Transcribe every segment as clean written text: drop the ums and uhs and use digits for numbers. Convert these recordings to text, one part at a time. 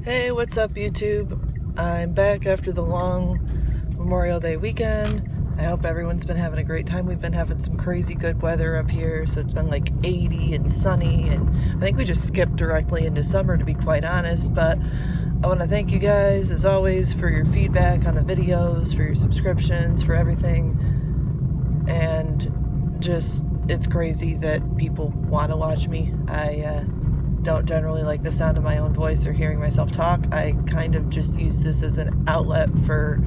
Hey, what's up, YouTube? I'm back after the long Memorial Day weekend. I hope everyone's been having a great time. We've been having some crazy good weather up here, so it's been like 80 and sunny, and I think we just skipped directly into summer, to be quite honest. But I want to thank you guys, as always, for your feedback on the videos, for your subscriptions, for everything. And just, it's crazy that people want to watch me. I don't generally like the sound of my own voice or hearing myself talk. I kind of just use this as an outlet for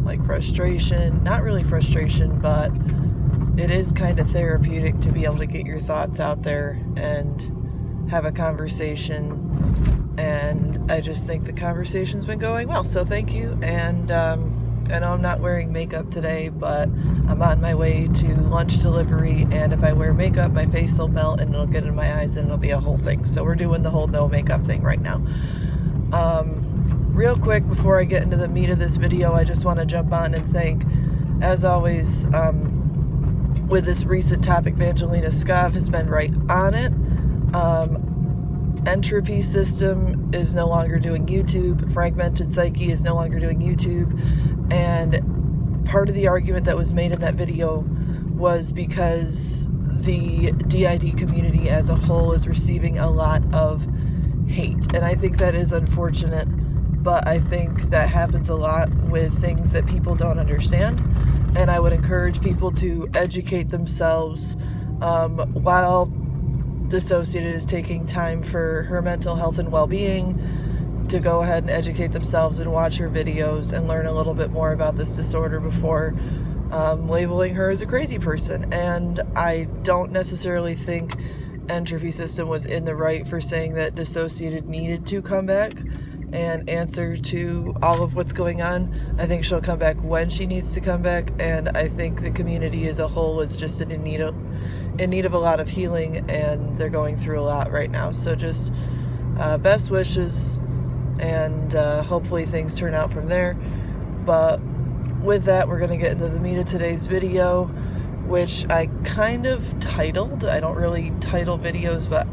like frustration. Not really frustration, but it is kind of therapeutic to be able to get your thoughts out there and have a conversation. And I just think the conversation's been going well, so thank you. And I know I'm not wearing makeup today, but I'm on my way to lunch delivery, and if I wear makeup, my face will melt and it'll get in my eyes and it'll be a whole thing. So we're doing the whole no makeup thing right now. Real quick, before I get into the meat of this video, I just want to jump on and thank, as always, with this recent topic, Evangelina Scov has been right on it. Entropy System is no longer doing YouTube. Fragmented Psyche is no longer doing YouTube. And part of the argument that was made in that video was because the DID community as a whole is receiving a lot of hate. And I think that is unfortunate, but I think that happens a lot with things that people don't understand. And I would encourage people to educate themselves while Disociadid is taking time for her mental health and well-being, to go ahead and educate themselves and watch her videos and learn a little bit more about this disorder before labeling her as a crazy person. And I don't necessarily think Entropy System was in the right for saying that Disociadid needed to come back and answer to all of what's going on. I think she'll come back when she needs to come back, and I think the community as a whole is just in need of a lot of healing, and they're going through a lot right now. So just best wishes, and hopefully things turn out from there. But with that, we're going to get into the meat of today's video, which I kind of titled. I don't really title videos, but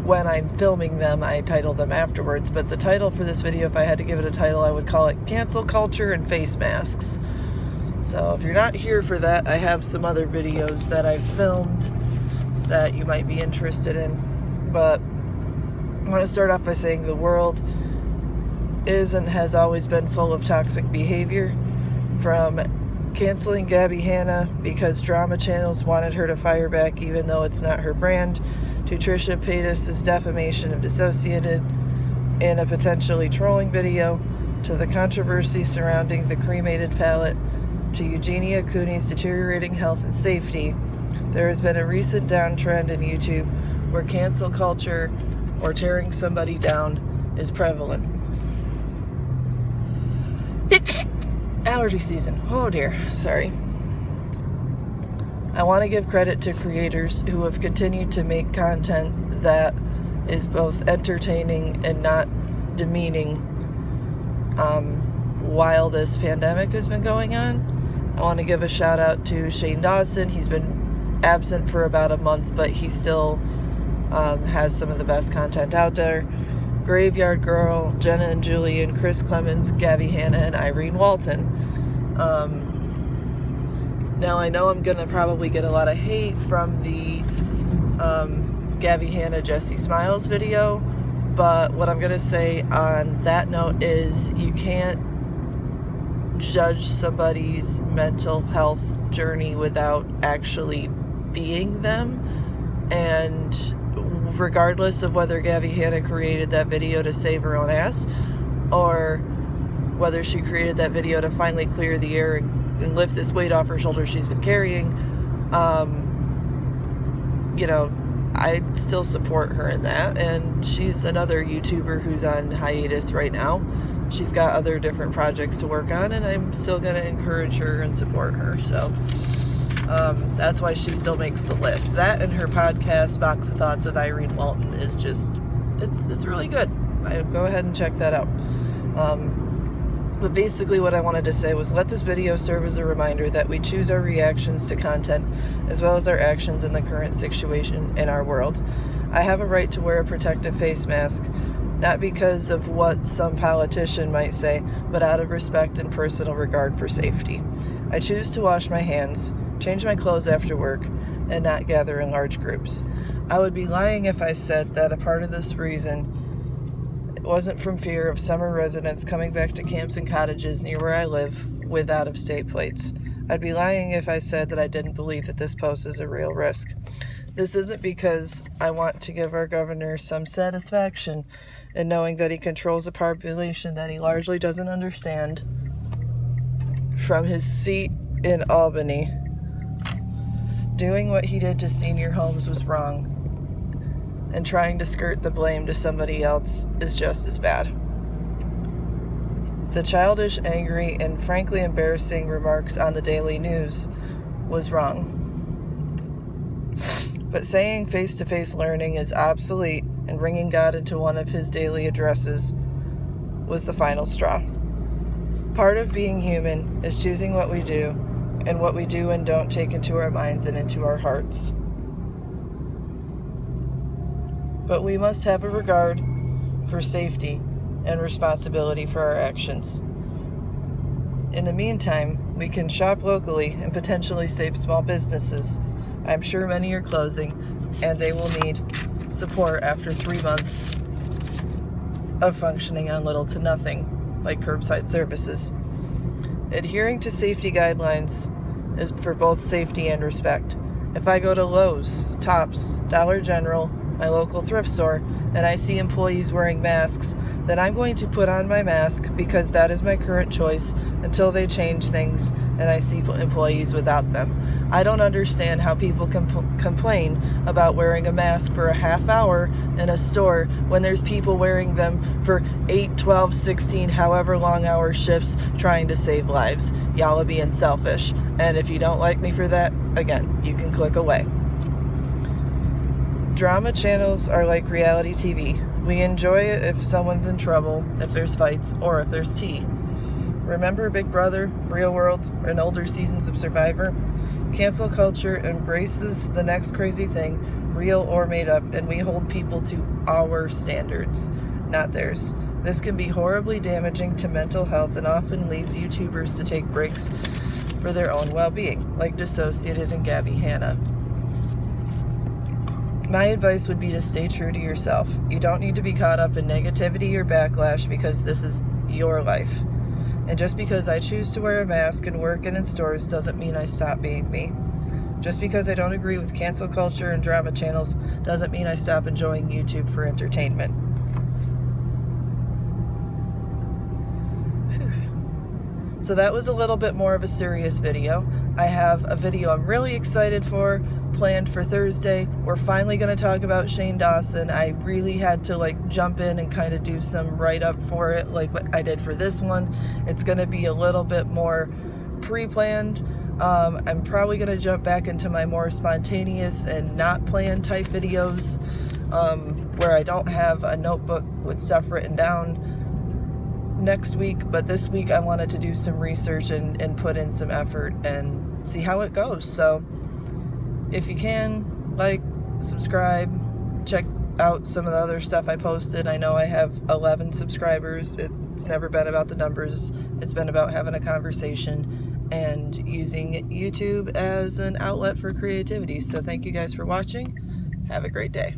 when I'm filming them, I title them afterwards. But the title for this video, if I had to give it a title, I would call it Cancel Culture and Face Masks. So if you're not here for that, I have some other videos that I've filmed that you might be interested in. But I want to start off by saying the world is and has always been full of toxic behavior, from canceling Gabby Hanna because drama channels wanted her to fire back even though it's not her brand, to Trisha Paytas' defamation of Disociadid in a potentially trolling video, to the controversy surrounding the cremated palette, to Eugenia Cooney's deteriorating health and safety. There has been a recent downtrend in YouTube where cancel culture or tearing somebody down is prevalent. Allergy season. Oh dear, sorry. I want to give credit to creators who have continued to make content that is both entertaining and not demeaning while this pandemic has been going on. I want to give a shout out to Shane Dawson. He's been absent for about a month, but he still has some of the best content out there. Graveyard Girl, Jenna and Julian, Chris Clemens, Gabby Hanna, and Irene Walton. Now I know I'm gonna probably get a lot of hate from the Gabby Hanna Jesse Smiles video, but what I'm gonna say on that note is you can't judge somebody's mental health journey without actually being them. And regardless of whether Gabby Hanna created that video to save her own ass, or whether she created that video to finally clear the air and lift this weight off her shoulders she's been carrying, you know, I still support her in that. And she's another YouTuber who's on hiatus right now. She's got other different projects to work on, and I'm still going to encourage her and support her. So that's why she still makes the list. That and her podcast, Box of Thoughts with Irene Walton, is just, it's really good. Go ahead and check that out. But basically what I wanted to say was, let this video serve as a reminder that we choose our reactions to content as well as our actions in the current situation in our world. I have a right to wear a protective face mask, not because of what some politician might say, but out of respect and personal regard for safety. I choose to wash my hands, change my clothes after work, and not gather in large groups. I would be lying if I said that a part of this reason wasn't from fear of summer residents coming back to camps and cottages near where I live with out-of-state plates. I'd be lying if I said that I didn't believe that this poses a real risk. This isn't because I want to give our governor some satisfaction in knowing that he controls a population that he largely doesn't understand. From his seat in Albany, doing what he did to senior homes was wrong, and trying to skirt the blame to somebody else is just as bad. The childish, angry, and frankly embarrassing remarks on the daily news was wrong. But saying face-to-face learning is obsolete and bringing God into one of his daily addresses was the final straw. Part of being human is choosing what we do and what we do and don't take into our minds and into our hearts. But we must have a regard for safety and responsibility for our actions. In the meantime, we can shop locally and potentially save small businesses. I'm sure many are closing, and they will need support after 3 months of functioning on little to nothing, like curbside services. Adhering to safety guidelines is for both safety and respect. If I go to Lowe's, Tops, Dollar General, my local thrift store, and I see employees wearing masks, then I'm going to put on my mask because that is my current choice until they change things and I see employees without them. I don't understand how people complain about wearing a mask for a half hour in a store when there's people wearing them for 8, 12, 16, however long hour shifts trying to save lives. Y'all are being selfish. And if you don't like me for that, again, you can click away. Drama channels are like reality TV. We enjoy it if someone's in trouble, if there's fights, or if there's tea. Remember Big Brother, Real World, and older seasons of Survivor? Cancel culture embraces the next crazy thing, real or made up, and we hold people to our standards, not theirs. This can be horribly damaging to mental health and often leads YouTubers to take breaks for their own well-being, like Disociadid and Gabby Hanna. My advice would be to stay true to yourself. You don't need to be caught up in negativity or backlash because this is your life. And just because I choose to wear a mask and work in stores doesn't mean I stop being me. Just because I don't agree with cancel culture and drama channels doesn't mean I stop enjoying YouTube for entertainment. Whew. So that was a little bit more of a serious video. I have a video I'm really excited for planned for Thursday. We're finally going to talk about Shane Dawson. I really had to jump in and kind of do some write-up for it like what I did for this one. It's going to be a little bit more pre-planned. I'm probably going to jump back into my more spontaneous and not planned type videos where I don't have a notebook with stuff written down next week, but this week I wanted to do some research and put in some effort and see how it goes. So if you can, subscribe, check out some of the other stuff I posted. I know I have 11 subscribers. It's never been about the numbers. It's been about having a conversation and using YouTube as an outlet for creativity. So thank you guys for watching. Have a great day.